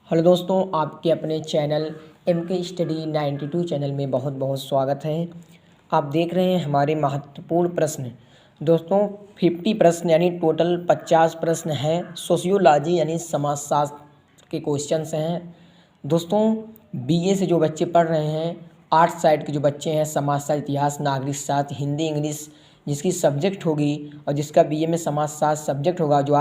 Hello दोस्तों, आपके अपने चैनल MK स्टडी 92 चैनल में बहुत बहुत स्वागत है। आप देख रहे हैं हमारे महत्वपूर्ण प्रश्न। दोस्तों 50 प्रश्न यानी टोटल 50 प्रश्न हैं। सोशियोलॉजी यानी समाजशास्त्र के क्वेश्चंस हैं। दोस्तों BA से जो बच्चे पढ़ रहे हैं, आर्ट्स साइड के जो बच्चे हैं, समाजशास्त्र, इतिहास, नागरिक शास्त्र, हिंदी, इंग्लिश जिसकी सब्जेक्ट होगी और जिसका BA में समाजशास्त्र सब्जेक्ट होगा, जो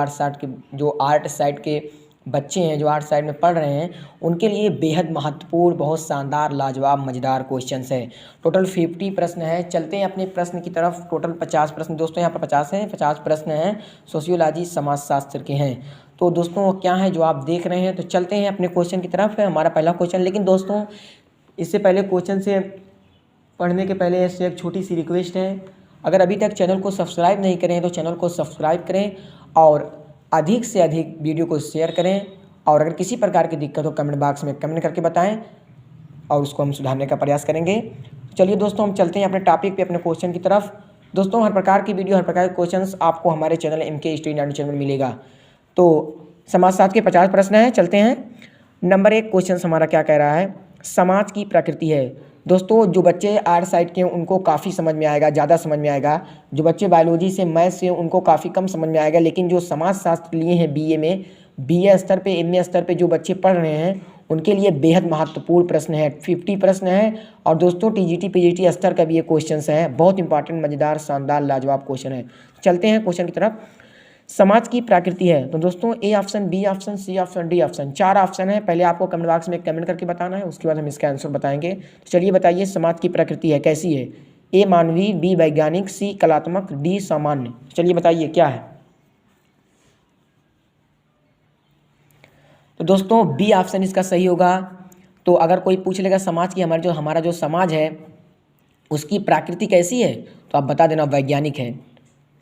आर्ट साइड के बच्चे हैं, जो आर्ट साइड में पढ़ रहे हैं, उनके लिए बेहद महत्वपूर्ण, बहुत शानदार, लाजवाब, मज़ेदार क्वेश्चंस है। टोटल 50 प्रश्न है। चलते हैं अपने प्रश्न की तरफ। टोटल 50 प्रश्न दोस्तों, यहाँ पर 50 हैं, 50 प्रश्न हैं, सोशियोलॉजी समाजशास्त्र के हैं। तो दोस्तों क्या है जो आप देख रहे हैं, तो चलते हैं अपने क्वेश्चन की तरफ। है हमारा पहला क्वेश्चन। लेकिन दोस्तों इससे पहले क्वेश्चन से पढ़ने के पहले ऐसे एक छोटी सी रिक्वेस्ट है, अगर अभी तक चैनल को सब्सक्राइब नहीं करें तो चैनल को सब्सक्राइब करें और अधिक से अधिक वीडियो को शेयर करें। और अगर किसी प्रकार की दिक्कत हो कमेंट बॉक्स में कमेंट करके बताएं और उसको हम सुधारने का प्रयास करेंगे। चलिए दोस्तों हम चलते हैं अपने टॉपिक पे, अपने क्वेश्चन की तरफ। दोस्तों हर प्रकार की वीडियो, हर प्रकार के क्वेश्चंस आपको हमारे चैनल MK स्टडी 92 चैनल में मिलेगा। तो समाजशास्त्र के 50 प्रश्न हैं। चलते हैं। नंबर 1 क्वेश्चन हमारा क्या कह रहा है, समाज की प्रकृति है। दोस्तों जो बच्चे आर्ट साइड के हैं उनको काफ़ी समझ में आएगा, ज़्यादा समझ में आएगा। जो बच्चे बायोलॉजी से, मैथ से, उनको काफ़ी कम समझ में आएगा। लेकिन जो समाजशास्त्र लिए हैं BA में, BA स्तर पे, MA स्तर पे जो बच्चे पढ़ रहे हैं उनके लिए बेहद महत्वपूर्ण प्रश्न है। 50 प्रश्न है और दोस्तों TGT PGT स्तर का भी ये क्वेश्चन है। बहुत इंपॉर्टेंट, मज़ेदार, शानदार, लाजवाब क्वेश्चन है। चलते हैं क्वेश्चन की तरफ। समाज की प्रकृति है। तो दोस्तों A option, B option, C option, D option, 4 option है। पहले आपको कमेंट बॉक्स में कमेंट करके बताना है, उसके बाद हम इसका आंसर बताएंगे। तो चलिए बताइए समाज की प्रकृति है, कैसी है। A मानवीय, B वैज्ञानिक, C कलात्मक, D सामान्य। चलिए बताइए क्या है। तो दोस्तों B ऑप्शन इसका सही होगा। तो अगर कोई पूछ लेगा समाज की, हमारा जो समाज है उसकी प्रकृति कैसी है, तो आप बता देना वैज्ञानिक है।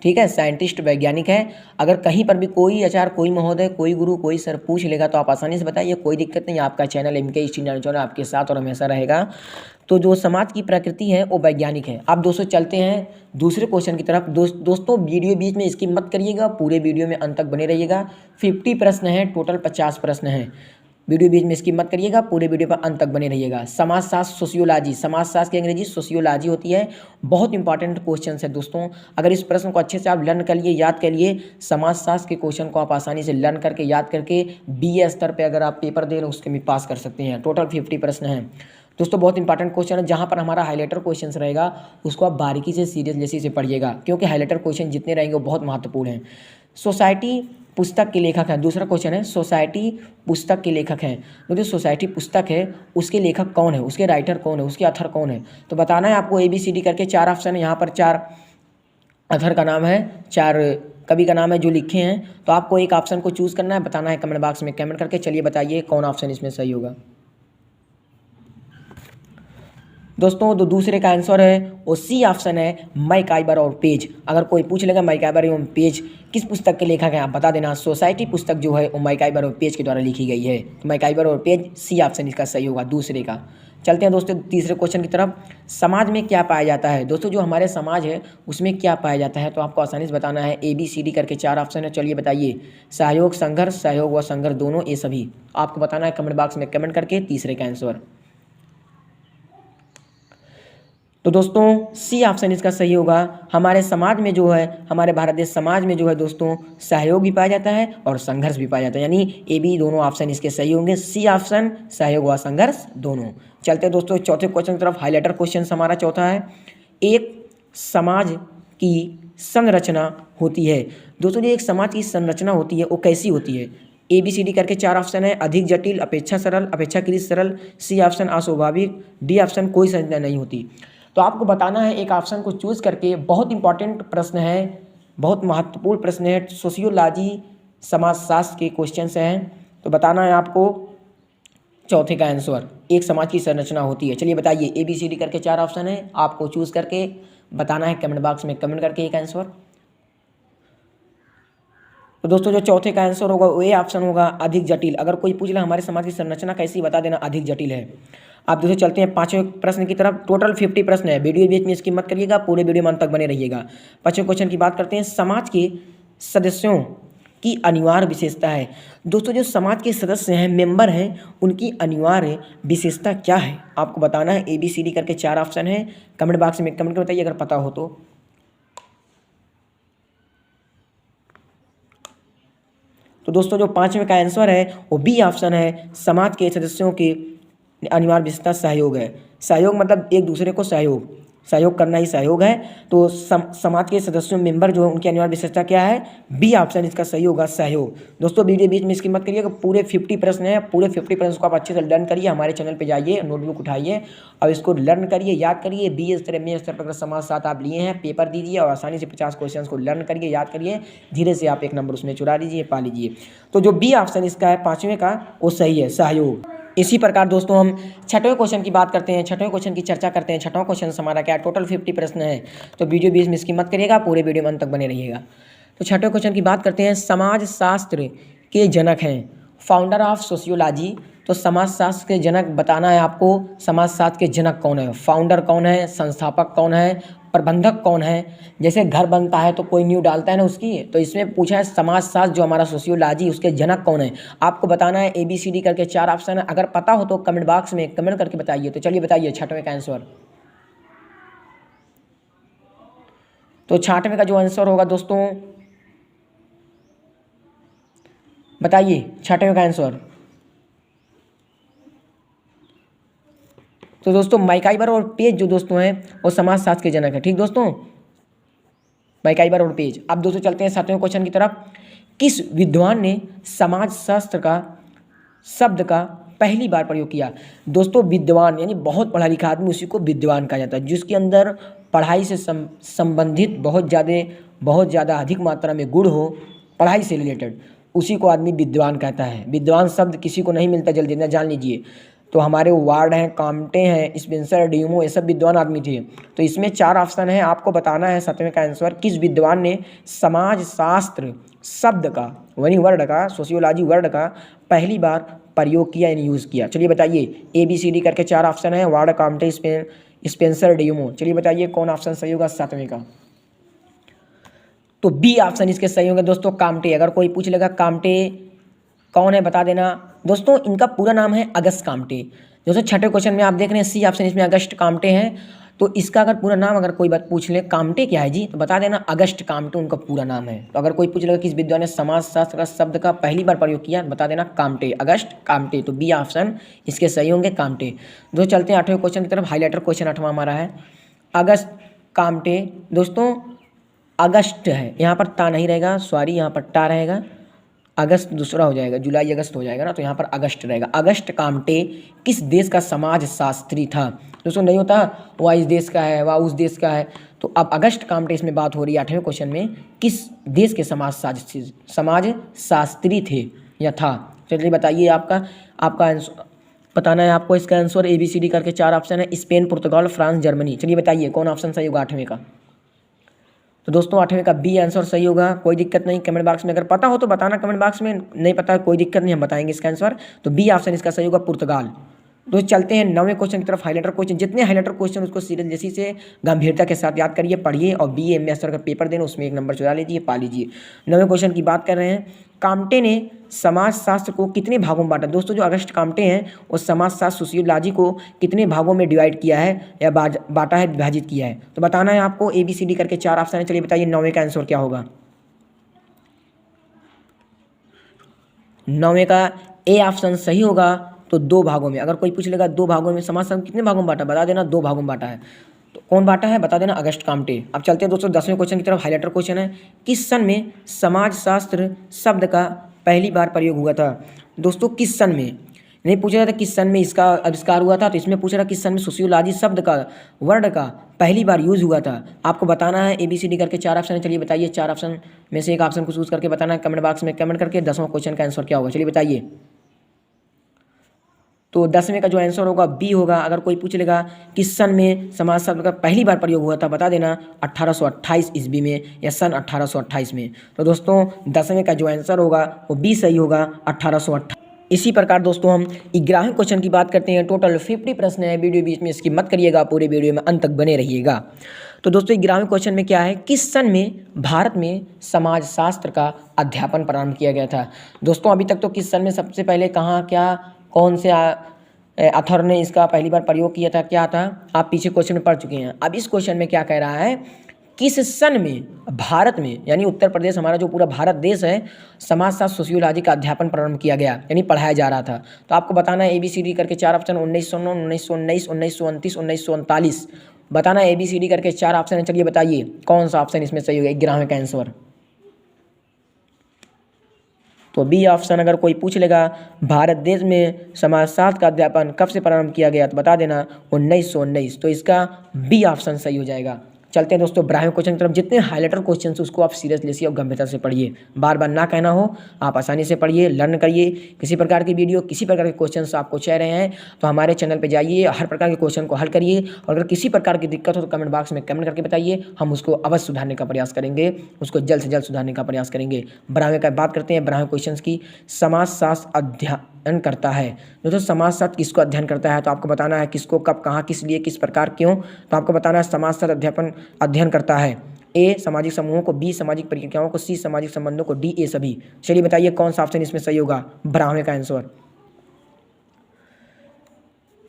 ठीक है, साइंटिस्ट, वैज्ञानिक है। अगर कहीं पर भी कोई आचार्य, कोई महोदय, कोई गुरु, कोई सर पूछ लेगा तो आप आसानी से बताइए, कोई दिक्कत नहीं। आपका चैनल MK स्टडी 92 चैनल आपके साथ और हमेशा रहेगा। तो जो समाज की प्रकृति है वो वैज्ञानिक है। अब दोस्तों चलते हैं दूसरे क्वेश्चन की तरफ। दोस्तों वीडियो बीच में स्किप मत करिएगा, पूरे वीडियो में अंत तक बने रहिएगा। 50 प्रश्न हैं, टोटल 50 प्रश्न हैं। वीडियो बीच में स्किप मत करिएगा, पूरे वीडियो पर अंत तक बने रहिएगा। समाजशास्त्र, सोशियोलॉजी, समाजशास्त्र की अंग्रेजी सोशियोलॉजी होती है। बहुत इंपॉर्टेंट क्वेश्चन है दोस्तों। अगर इस प्रश्न को अच्छे से आप लर्न कर लिए, याद कर लिए, समाजशास्त्र के क्वेश्चन को आप आसानी से लर्न करके, याद करके BA स्तर पर अगर आप पेपर दे रहे हो उसके भी पास कर सकते हैं। टोटल 50 प्रश्न हैं दोस्तों। बहुत इंपॉर्टेंट क्वेश्चन है। जहाँ पर हमारा हाईलाइटर क्वेश्चन रहेगा उसको आप बारीकी से, सीरियसली से पढ़िएगा, क्योंकि हाईलाइटर क्वेश्चन जितने रहेंगे वो बहुत महत्वपूर्ण हैं। सोसाइटी पुस्तक के लेखक हैं। दूसरा क्वेश्चन है, सोसाइटी पुस्तक के लेखक हैं। तो जो सोसाइटी पुस्तक है उसके लेखक कौन है, उसके राइटर कौन है, उसके ऑथर कौन है, तो बताना है आपको। ABCD करके 4 ऑप्शन है। यहाँ पर 4 ऑथर का नाम है, 4 कवि का नाम है जो लिखे हैं। तो आपको एक ऑप्शन को चूज़ करना है, बताना है कमेंट बॉक्स में कमेंट करके। चलिए बताइए कौन ऑप्शन इसमें सही होगा। दोस्तों तो दूसरे का आंसर है वो C ऑप्शन है, मैकआइवर और पेज। अगर कोई पूछ लेगा मैकआइवर एवं पेज किस पुस्तक के लेखक हैं, आप बता देना। सोसाइटी पुस्तक जो है वो मैकआइवर और पेज के द्वारा लिखी गई है। तो मैकआइवर और पेज, C ऑप्शन इसका सही होगा, दूसरे का। चलते हैं दोस्तों तीसरे क्वेश्चन की तरफ। समाज में क्या पाया जाता है। दोस्तों जो हमारे समाज है उसमें क्या पाया जाता है, तो आपको आसानी से बताना है। ABCD करके 4 ऑप्शन है। चलिए बताइए। सहयोग, संघर्ष, सहयोग व संघर्ष दोनों, ये सभी आपको बताना है कमेंट बॉक्स में कमेंट करके तीसरे का आंसर। तो दोस्तों C ऑप्शन इसका सही होगा। हमारे समाज में जो है, हमारे भारत देश समाज में जो है दोस्तों, सहयोग भी पाया जाता है और संघर्ष भी पाया जाता है, यानी AB दोनों ऑप्शन इसके सही होंगे। C ऑप्शन, सहयोग व संघर्ष दोनों। चलते हैं दोस्तों चौथे क्वेश्चन की तरफ। हाईलाइटर क्वेश्चन हमारा चौथा है, एक समाज की संरचना होती है। दोस्तों जो एक समाज की संरचना होती है वो कैसी होती है। ABCD करके 4 ऑप्शन है, अधिक जटिल, अपेक्षा सरल, अपेक्षाकृत सरल, C ऑप्शन अस्वाभाविक, D ऑप्शन कोई संरचना नहीं होती। तो आपको बताना है एक ऑप्शन को चूज़ करके। बहुत इंपॉर्टेंट प्रश्न है, बहुत महत्वपूर्ण प्रश्न है, सोशियोलॉजी समाजशास्त्र के क्वेश्चंस हैं। तो बताना है आपको चौथे का आंसर, एक समाज की संरचना होती है। चलिए बताइए। ABCD करके 4 ऑप्शन है, आपको चूज़ करके बताना है कमेंट बॉक्स में कमेंट करके एक आंसर। तो दोस्तों जो चौथे का आंसर होगा वो A ऑप्शन होगा, अधिक जटिल। अगर कोई पूछ ले हमारे समाज की संरचना कैसी, बता देना अधिक जटिल है। आप दोस्तों चलते हैं पांचवें प्रश्न की तरफ। टोटल 50 प्रश्न है, वीडियो बीच में इसकी मत करिएगा, पूरे वीडियो में अंत तक बने रहिएगा। पांचवें क्वेश्चन की बात करते हैं, समाज के सदस्यों की अनिवार्य विशेषता है। दोस्तों जो समाज के सदस्य हैं, मेंबर हैं, उनकी अनिवार्य विशेषता क्या है आपको बताना है। ABCD करके 4 ऑप्शन है, कमेंट बॉक्स में कमेंट कर बताइए अगर पता हो तो। दोस्तों जो 5वें का आंसर है वो बी ऑप्शन है, समाज के सदस्यों की अनिवार्य विशेषता सहयोग है। सहयोग मतलब एक दूसरे को सहयोग करना ही सहयोग है। तो समाज के सदस्यों मेंबर जो है उनकी अनिवार्य विशेषता क्या है, बी ऑप्शन इसका सही होगा, सहयोग। दोस्तों वीडियो बीच में इसकी मत करिए, पूरे 50 प्रश्न है, पूरे 50 प्रश्न को आप अच्छे से लर्न करिए। हमारे चैनल पे जाइए, नोटबुक उठाइए और इसको लर्न करिए, याद करिए। BA स्तर में स्तर पर समाज साथ आप लिए हैं, पेपर दीजिए और आसानी से 50 क्वेश्चन को लर्न करिए, याद करिए। धीरे से आप 1 नंबर उसमें चुरा लीजिए, पा लीजिए। तो जो बी ऑप्शन इसका है 5वें का वो सही है, सहयोग। इसी प्रकार दोस्तों हम 6वें क्वेश्चन की बात करते हैं, 6वें क्वेश्चन की चर्चा करते हैं। 6वां क्वेश्चन हमारा क्या है, टोटल 50 प्रश्न है, तो वीडियो बीच में इसकी मत करिएगा, पूरे वीडियो में अंत तक बने रहिएगा। तो 6वें क्वेश्चन की बात करते हैं। समाज शास्त्र के जनक हैं, फाउंडर ऑफ सोशियोलॉजी। तो समाज शास्त्र के जनक बताना है आपको, समाज शास्त्र के जनक कौन है, फाउंडर कौन है, संस्थापक कौन है, प्रबंधक कौन है। जैसे घर बनता है तो कोई नींव डालता है ना उसकी, तो इसमें पूछा है समाज शास्त्र जो हमारा सोशियोलॉजी उसके जनक कौन है। आपको बताना है, ABCD करके 4 ऑप्शन है, अगर पता हो तो कमेंट बॉक्स में कमेंट करके बताइए। तो चलिए बताइए 6वें का आंसर। तो 6वें का जो आंसर होगा दोस्तों बताइए, 6वें का आंसर। तो दोस्तों मैकाइवर और पेज जो दोस्तों हैं वो समाजशास्त्र के जनक है। ठीक दोस्तों, मैकाइवर और पेज। अब दोस्तों चलते हैं 7वें क्वेश्चन की तरफ। किस विद्वान ने समाजशास्त्र का शब्द का पहली बार प्रयोग किया। दोस्तों विद्वान यानी बहुत पढ़ा लिखा आदमी, उसी को विद्वान कहा जाता है। जिसके अंदर पढ़ाई से संबंधित बहुत ज़्यादा अधिक मात्रा में गुण हो, पढ़ाई से रिलेटेड, उसी को आदमी विद्वान कहता है। विद्वान शब्द किसी को नहीं मिलता जल्दी, ना जान लीजिए। तो हमारे वार्ड हैं, काम्टे हैं, स्पेंसर, ड्यूमो, ये सब विद्वान आदमी थे। तो इसमें 4 ऑप्शन है, आपको बताना है 7वें का आंसर। किस विद्वान ने समाजशास्त्र शब्द का, यानी वर्ड का, सोशियोलॉजी वर्ड का पहली बार प्रयोग किया यानी यूज़ किया। चलिए बताइए, ABCD करके 4 ऑप्शन है, वार्ड, काम्टे, स्पेंसर, ड्यूमो। चलिए बताइए कौन ऑप्शन सही होगा 7वें का। तो बी ऑप्शन इसके सही होंगे दोस्तों, काम्टे। अगर कोई पूछ लेगा काम्टे कौन है बता देना। दोस्तों इनका पूरा नाम है अगस्त काम्टे। दोस्तों 6वें क्वेश्चन में आप देख रहे हैं सी ऑप्शन, इसमें अगस्त काम्टे हैं। तो इसका अगर पूरा नाम अगर कोई बात पूछ ले काम्टे क्या है जी, तो बता देना अगस्त काम्टे उनका पूरा नाम है। तो अगर कोई पूछ लेगा किस विद्वान ने समाजशास्त्र का शब्द का पहली बार प्रयोग किया, बता देना काम्टे, अगस्त काम्टे। तो बी ऑप्शन इसके सही होंगे, काम्टे। दोस्तों चलते हैं 8वें क्वेश्चन की तरफ। हाईलाइटर क्वेश्चन 8वां हमारा है, अगस्त काम्टे। दोस्तों अगस्त है, यहाँ पर ता नहीं रहेगा, सॉरी, यहाँ पर टा रहेगा। अगस्त दूसरा हो जाएगा, जुलाई अगस्त हो जाएगा ना, तो यहाँ पर अगस्त रहेगा। अगस्त काम्टे किस देश का समाजशास्त्री था। दोस्तों नहीं होता वह इस देश का है, वह उस देश का है। तो अब अगस्त काम्टे इसमें बात हो रही है 8वें क्वेश्चन में, किस देश के समाजशास्त्री थे या था। चलिए बताइए, आपका आंसर बताना है आपको। इसका आंसर ABCD करके 4 ऑप्शन है, स्पेन, पुर्तगाल, फ्रांस, जर्मनी। चलिए बताइए कौन ऑप्शन सही होगा 8वें का। तो दोस्तों 8वें का बी आंसर सही होगा, कोई दिक्कत नहीं। कमेंट बॉक्स में अगर पता हो तो बताना कमेंट बॉक्स में, नहीं पता कोई दिक्कत नहीं, हम बताएंगे इसका आंसर। तो बी ऑप्शन इसका सही होगा, पुर्तगाल। तो चलते हैं 9वें क्वेश्चन की तरफ। हाईलाइटर क्वेश्चन, जितने हाईलाइटर क्वेश्चन उसको सीरियल जैसी से गंभीरता के साथ याद करिए, पढ़िए और BA MA स्तर का पेपर देना, उसमें 1 नंबर चुरा लीजिए, पा लीजिए। 9वें क्वेश्चन की बात कर रहे हैं, काम्टे ने समाजशास्त्र को कितने भागों में बांटा। दोस्तों जो अगस्त काम्टे हैं वो समाजशास्त्र सोशियोलॉजी को कितने भागों में डिवाइड किया है या बांटा है, विभाजित किया है। तो बताना है आपको, ABCD करके 4 ऑप्शन है। चलिए बताइए 9वें का आंसर क्या होगा। 9वें का ए ऑप्शन सही होगा। तो 2 भागों में, अगर कोई पूछ लेगा 2 भागों में समाजशास्त्र कितने भागों में बांटा, बता देना 2 भागों में बांटा है। तो कौन बांटा है बता देना, अगस्त काम्टे। अब चलते हैं दोस्तों 10वें क्वेश्चन की तरफ। हाईलाइटर क्वेश्चन है, किस सन में समाजशास्त्र शब्द का पहली बार प्रयोग हुआ था। दोस्तों किस सन में नहीं पूछ रहा था, किस सन में इसका आविष्कार हुआ था, तो इसमें पूछ रहा किस सन में सोशियोलॉजी शब्द का, वर्ड का पहली बार यूज़ हुआ था। आपको बताना है, ABCD करके 4 ऑप्शन है। चलिए बताइए 4 ऑप्शन में से एक ऑप्शन को चूज करके बताना है कमेंट बॉक्स में कमेंट करके। 10वां क्वेश्चन का आंसर क्या होगा, चलिए बताइए। तो 10वें का जो आंसर होगा बी होगा। अगर कोई पूछ लेगा किस सन में समाज शब्द का पहली बार प्रयोग हुआ था, बता देना 1828 ईस्वी में या सन 1828 में। तो दोस्तों 10वें का जो आंसर होगा वो बी सही होगा, 1828। इसी प्रकार दोस्तों हम 11वें क्वेश्चन की बात करते हैं। टोटल 50 प्रश्न है, वीडियो बीच में इसकी मत करिएगा, पूरे वीडियो में अंत तक बने रहिएगा। तो दोस्तों 11वें क्वेश्चन में क्या है, किस सन में भारत में समाज शास्त्र का अध्यापन प्रारंभ किया गया था। दोस्तों अभी तक तो किस सन में सबसे पहले कहाँ क्या कौन से ऑथर ने इसका पहली बार प्रयोग किया था, क्या था, आप पीछे क्वेश्चन में पढ़ चुके हैं। अब इस क्वेश्चन में क्या कह रहा है, किस सन में भारत में यानी उत्तर प्रदेश हमारा जो पूरा भारत देश है समाजशास्त्र सोशियोलॉजी का अध्यापन प्रारंभ किया गया यानी पढ़ाया जा रहा था। तो आपको बताना है ABCD करके 4 ऑप्शन 1909, 1919, 1929, 1939 बताना है। ABCD करके 4 ऑप्शन है, चलिए बताइए कौन सा ऑप्शन इसमें सही होगा 11वें का आंसर। तो बी ऑप्शन अगर कोई पूछ लेगा भारत देश में समाजशास्त्र का अध्यापन कब से प्रारंभ किया गया तो बता देना 1919, तो इसका बी ऑप्शन सही हो जाएगा। चलते हैं दोस्तों 12वें क्वेश्चन की तरफ। जितने हाईलाइटर क्वेश्चन हैं उसको आप सीरियसली और गंभीरता से पढ़िए, बार बार ना कहना हो, आप आसानी से पढ़िए, लर्न करिए। किसी प्रकार की वीडियो किसी प्रकार के क्वेश्चन आपको चाह रहे हैं तो हमारे चैनल पर जाइए, हर प्रकार के क्वेश्चन को हल करिए। और अगर किसी प्रकार की दिक्कत हो तो कमेंट बॉक्स में कमेंट करके बताइए, हम उसको अवश्य सुधारने का प्रयास करेंगे, उसको जल्द से जल्द सुधारने का प्रयास करेंगे। 12वें का बात करते हैं, 12वें क्वेश्चन की। समाजशास्त्र अध्ययन करता है, दोस्तों समाजशास्त्र किसको अध्ययन करता है तो आपको बताना है किसको, कब, कहाँ, किस लिए, किस प्रकार, क्यों। तो आपको बताना है समाजशास्त्र अध्ययन करता है ए सामाजिक समूहों को, बी सामाजिक प्रक्रियाओं को, सी सामाजिक संबंधों को, डी ए सभी। चलिए बताइए कौन सा ऑप्शन इसमें सही होगा 12वें का आंसर।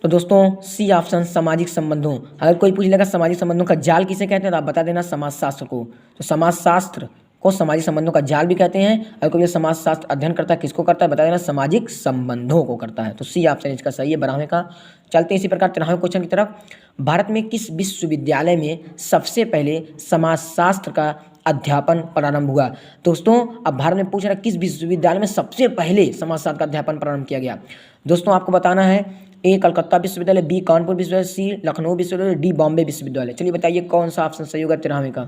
तो दोस्तों सी ऑप्शन सामाजिक संबंधों। अगर कोई पूछ लेगा सामाजिक संबंधों का जाल किसे कहते हैं तो आप बता देना समाजशास्त्र को। तो समाजशास्त्र को सामाजिक संबंधों का जाल भी कहते हैं। अगर कोई समाजशास्त्र अध्ययन करता है किसको करता है बता देना सामाजिक संबंधों को करता है। तो सी ऑप्शन इसका सही है 12वें का। चलते हैं इसी प्रकार 13वें क्वेश्चन की तरफ। भारत में किस विश्वविद्यालय में सबसे पहले समाजशास्त्र का अध्यापन प्रारंभ हुआ। दोस्तों अब भारत में पूछ रहा है किस विश्वविद्यालय में सबसे पहले समाजशास्त्र का अध्यापन प्रारंभ किया गया। दोस्तों आपको बताना है ए कलकत्ता विश्वविद्यालय, बी कानपुर विश्वविद्यालय, सी लखनऊ विश्वविद्यालय, डी बॉम्बे विश्वविद्यालय। चलिए बताइए कौन सा ऑप्शन सही होगा 13वें का।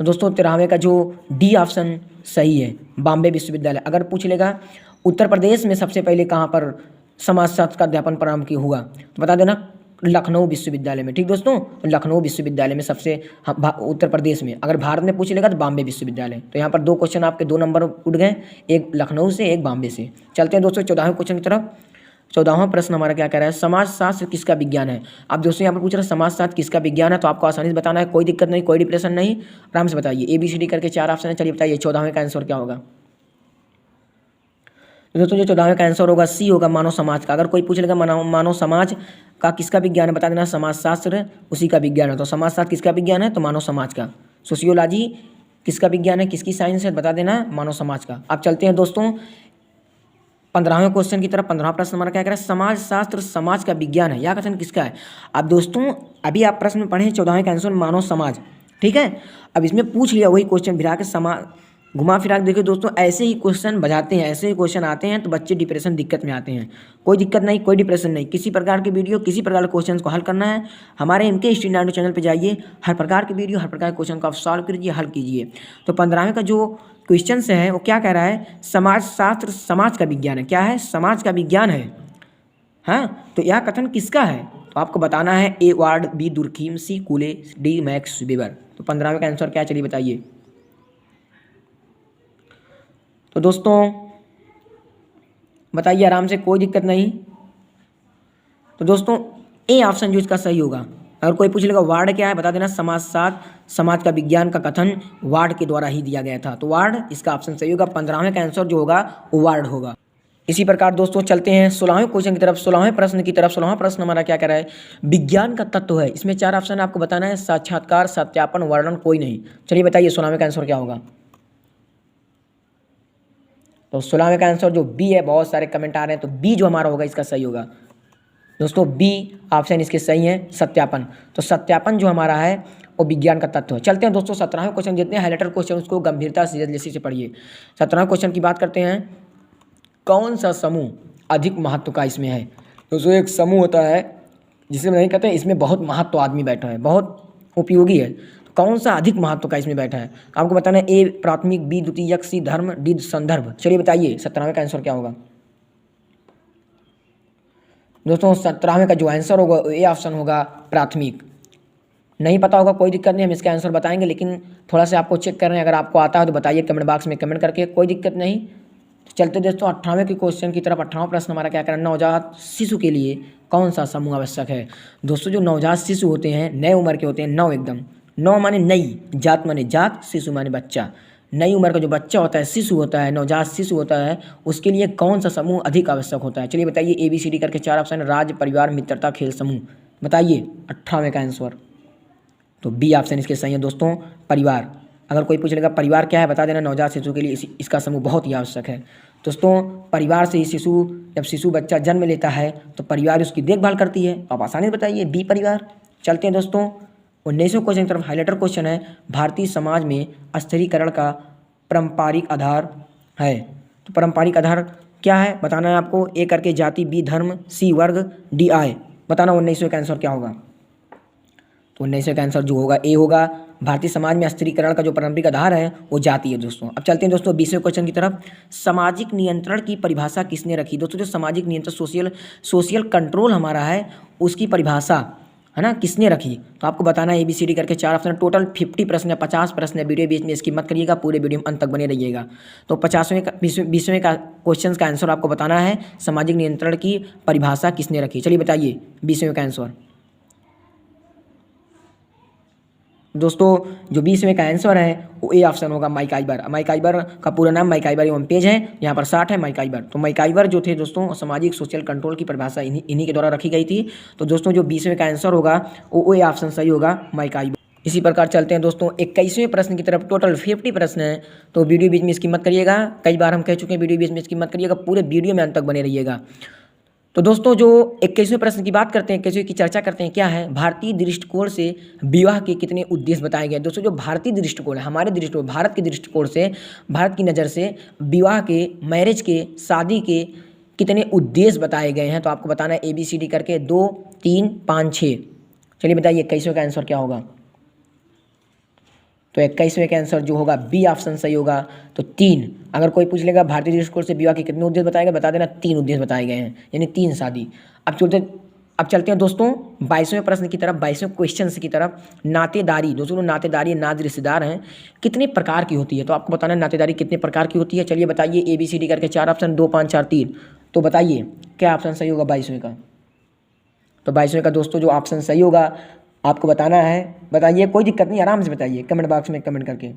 तो दोस्तों 13वें का जो डी ऑप्शन सही है बॉम्बे विश्वविद्यालय। अगर पूछ लेगा उत्तर प्रदेश में सबसे पहले कहाँ पर समाजशास्त्र का अध्यापन प्रारंभ किया हुआ तो बता देना लखनऊ विश्वविद्यालय में। ठीक दोस्तों, लखनऊ विश्वविद्यालय में सबसे उत्तर प्रदेश में। अगर भारत में पूछ लेगा तो बॉम्बे विश्वविद्यालय। तो यहाँ पर 2 क्वेश्चन आपके 2 नंबर उठ गए, एक लखनऊ से एक बॉम्बे से। चलते हैं दोस्तों 14वें क्वेश्चन की तरफ। 14वां प्रश्न हमारा क्या कह रहा है, समाजशास्त्र किसका विज्ञान है। अब दोस्तों यहाँ पर पूछ रहा है समाजशास्त्र किसका विज्ञान है, तो आपको आसानी से बताना है, कोई दिक्कत नहीं, कोई डिप्रेशन नहीं, आराम से बताइए। ABCD करके 4 ऑप्शन है, चलिए बताइए 14वें का आंसर क्या होगा। तो दोस्तों जो 14वें का आंसर होगा सी होगा मानव समाज का। अगर कोई पूछ लेगा मानव समाज का किसका विज्ञान है बता देना समाजशास्त्र उसी का विज्ञान है। तो समाजशास्त्र किसका विज्ञान है तो मानव समाज का। सोशियोलॉजी किसका विज्ञान है, किसकी साइंस है बता देना मानव समाज का। अब चलते हैं दोस्तों 15वें क्वेश्चन की तरफ। 15वां प्रश्न हमारा क्या कह रहा है, समाजशास्त्र समाज का विज्ञान है, यह कथन किसका है। अब दोस्तों अभी आप प्रश्न में पढ़े 14वें का आंसर मानव समाज, ठीक है। अब इसमें पूछ लिया वही क्वेश्चन फिरा के समाज घुमा फिरा के। देखिए दोस्तों ऐसे ही क्वेश्चन बजाते हैं, ऐसे ही क्वेश्चन आते हैं तो बच्चे डिप्रेशन दिक्कत में आते हैं। कोई दिक्कत नहीं, कोई डिप्रेशन नहीं, किसी प्रकार की वीडियो किसी प्रकार के क्वेश्चन को हल करना है हमारे MK स्टडी 92 चैनल पर जाइए, हर प्रकार की वीडियो हर प्रकार के क्वेश्चन को आप सॉल्व कीजिए, हल कीजिए। तो 15वें का जो क्वेश्चन से है वो क्या कह रहा है, समाजशास्त्र समाज का विज्ञान है। क्या है, समाज का विज्ञान है। हाँ तो यह कथन किसका है तो आपको बताना है ए वार्ड, बी दुर्खीम, सी कूले, डी मैक्स वेबर। तो 15वें का आंसर क्या चलिए बताइए। तो दोस्तों बताइए आराम से, कोई दिक्कत नहीं। तो दोस्तों ए ऑप्शन जो इसका सही होगा। अगर कोई पूछ लेगा वार्ड क्या है बता देना समाजशास्त्र समाज का विज्ञान का कथन वार्ड के द्वारा ही दिया गया था। तो वार्ड इसका ऑप्शन सही होगा। 15वें का आंसर जो होगा वो वार्ड होगा। इसी प्रकार दोस्तों चलते हैं 16वें क्वेश्चन की तरफ, 16वें प्रश्न की तरफ। 16वां प्रश्न हमारा क्या कह रहा है, विज्ञान का तत्व है। इसमें 4 ऑप्शन आपको बताना है, साक्षात्कार, सत्यापन, वर्णन, कोई नहीं। चलिए बताइए 16वें का आंसर क्या होगा। तो 16वें का आंसर जो बी है, बहुत सारे कमेंट आ रहे हैं तो बी जो हमारा होगा इसका सही होगा। दोस्तों बी ऑप्शन इसके सही है, सत्यापन। तो सत्यापन जो हमारा है वो विज्ञान का तत्व है। चलते हैं दोस्तों 17वें क्वेश्चन, जितने हाईलाइटर क्वेश्चन उसको गंभीरता से पढ़िए। 17वें क्वेश्चन की बात करते हैं, कौन सा समूह अधिक महत्व का इसमें है। दोस्तों एक समूह होता है जिसे नहीं कहते इसमें बहुत महत्व आदमी बैठा है, बहुत उपयोगी है। कौन सा अधिक महत्व का इसमें बैठा है आपको बताना है, ए प्राथमिक, बी द्वितीयक, सी धर्म, डी संदर्भ। चलिए बताइए 17वें का आंसर क्या होगा। दोस्तों 17वें का जो आंसर होगा ए ऑप्शन होगा प्राथमिक। नहीं पता होगा कोई दिक्कत नहीं, हम इसका आंसर बताएंगे, लेकिन थोड़ा सा आपको चेक कर रहे हैं। अगर आपको आता है तो बताइए कमेंट बॉक्स में कमेंट करके, कोई दिक्कत नहीं। चलते दोस्तों 18वें के क्वेश्चन की तरफ। 18वां प्रश्न हमारा क्या करना, नवजात शिशु के लिए कौन सा समूह आवश्यक है। दोस्तों जो नवजात शिशु होते हैं नए उम्र के होते हैं, नव एकदम, नव माने नई, जात माने जात, शिशु माने बच्चा, नई उम्र का जो बच्चा होता है, शिशु होता है, नवजात शिशु होता है, उसके लिए कौन सा समूह अधिक आवश्यक होता है। चलिए बताइए, ABCD करके 4 ऑप्शन, राज्य, परिवार, मित्रता, खेल समूह। बताइए 18वें का आंसर। तो बी ऑप्शन इसके सही है दोस्तों, परिवार। अगर कोई पूछ लेगा परिवार क्या है, बता देना नवजात शिशु के लिए इसका समूह बहुत ही आवश्यक है। दोस्तों परिवार से ही जब शिशु बच्चा जन्म लेता है तो परिवार उसकी देखभाल करती है। आप आसानी से बताइए बी परिवार। चलते हैं दोस्तों 19वें क्वेश्चन की तरफ। हाईलाइटर क्वेश्चन है, भारतीय समाज में स्थिरीकरण का पारंपरिक आधार है। तो पारंपरिक आधार क्या है बताना है आपको। ए करके जाति, बी धर्म, सी वर्ग, डी आय। बताना 19वें का आंसर क्या होगा। तो 19वें का आंसर जो होगा ए होगा। भारतीय समाज में स्थिरीकरण का जो पारंपरिक आधार है वो जाति है दोस्तों। अब चलते हैं दोस्तों 20वें क्वेश्चन की तरफ। सामाजिक नियंत्रण की परिभाषा किसने रखी। दोस्तों जो सामाजिक नियंत्रण सोशल कंट्रोल हमारा है, उसकी परिभाषा है ना किसने रखी। तो आपको बताना है ABCD करके 4 ऑप्शन। टोटल 50 प्रश्न है, 50 प्रश्न है। वीडियो बीच में इसकी मत करिएगा, पूरे वीडियो में अंत तक बने रहिएगा। तो 20वें का क्वेश्चन का आंसर आपको बताना है, सामाजिक नियंत्रण की परिभाषा किसने रखी। चलिए बताइए 20वें का आंसर। दोस्तों जो 20वें का आंसर है वो ए ऑप्शन होगा, मैकाइबर। मैकाइबर का पूरा नाम मैकाइबर एवं पेज है, यहाँ पर 60 है मैकाइबर। तो मैकाइबर जो थे दोस्तों, सामाजिक सोशल कंट्रोल की परिभाषा इन्हीं के द्वारा रखी गई थी। तो दोस्तों जो 20वें का आंसर होगा वो ए ऑप्शन सही होगा, मैकाइबर। इसी प्रकार चलते हैं दोस्तों 21वें प्रश्न की तरफ। टोटल 50 प्रश्न है, तो वीडियो बीच में इसकी मत करिएगा। कई बार हम कह चुके हैं वीडियो बीच में इसकी मत करिएगा, पूरे वीडियो में अंत तक बने रहिएगा। तो दोस्तों जो 21वें प्रश्न की बात करते हैं, 21वें की चर्चा करते हैं, क्या है, भारतीय दृष्टिकोण से विवाह के कितने उद्देश्य बताए गए। दोस्तों जो भारतीय दृष्टिकोण है, हमारे दृष्टिकोण, भारत के दृष्टिकोण से, भारत की नज़र से विवाह के, मैरिज के, शादी के कितने उद्देश्य बताए गए हैं। तो आपको बताना है ABCD करके 2, 3, 5, 6। चलिए बताइए 21वें का आंसर क्या होगा। तो 21वें का आंसर जो होगा बी ऑप्शन सही होगा। तो 3। अगर कोई पूछ लेगा भारतीय दृष्टिकोण से विवाह के कितने उद्देश्य बताए गए, बता देना 3 उद्देश्य बताए गए हैं, यानी 3 शादी। अब चलते हैं दोस्तों 22वें प्रश्न की तरफ, 22वें क्वेश्चन की तरफ। नातेदारी, दोस्तों नातेदारी नाज रिश्तेदार हैं, कितने प्रकार की होती है। तो आपको बताना है नातेदारी कितने प्रकार की होती है। चलिए बताइए ABCD करके 4 ऑप्शन, 2, 5, 4, 3। तो बताइए क्या ऑप्शन सही होगा 22वें का। तो 22वें का दोस्तों जो ऑप्शन सही होगा आपको बताना है। बताइए, कोई दिक्कत नहीं, आराम से बताइए कमेंट बॉक्स में कमेंट करके।